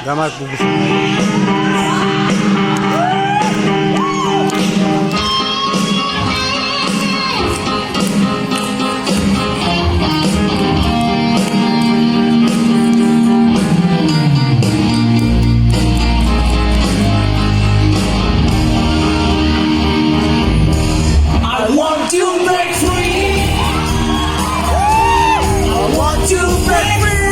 Damat bubus. I want to break free. I want to break free.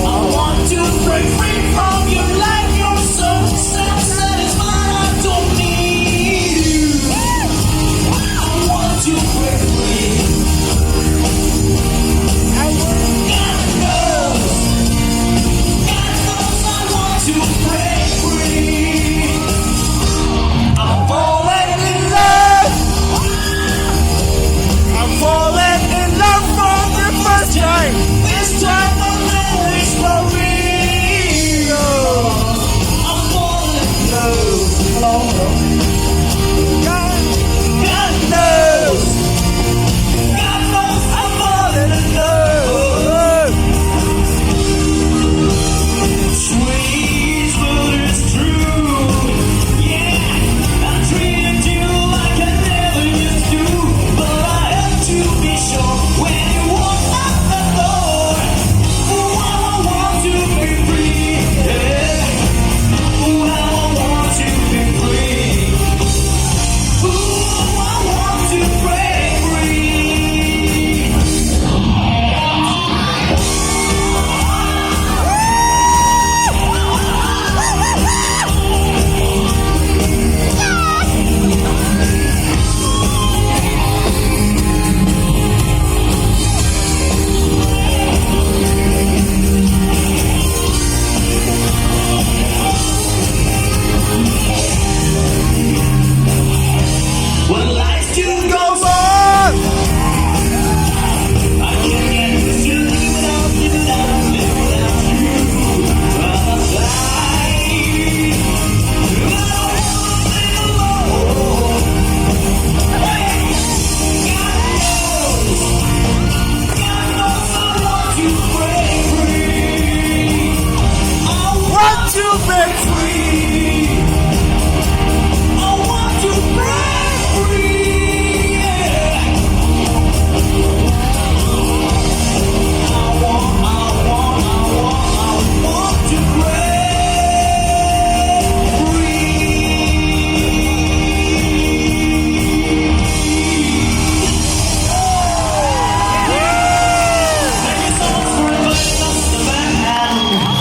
I want to break free from your life. You're so self-satisfied. I don't need you. I want to break free. God knows I want to break free. I'm falling in love. I'm falling in love for the first time. This time I know it's for real. I'm falling in love. God knows. God knows I'm falling in love. Sweet, but it's true. Yeah, I treated you like I never used to, but I have to be sure when you walk out the door. Ooh, how I want to be free. Yeah. Ooh, how I want to be free. Ooh, I want to break free. When life still goes on, I can't get used to living without you, without you by my side. I don't wanna live alone. Hey, God knows I want to break free. I want to break free. I want to break free. Yeah. I want to break free.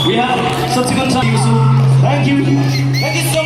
We have subsequent time. Thank you. Thank you so much.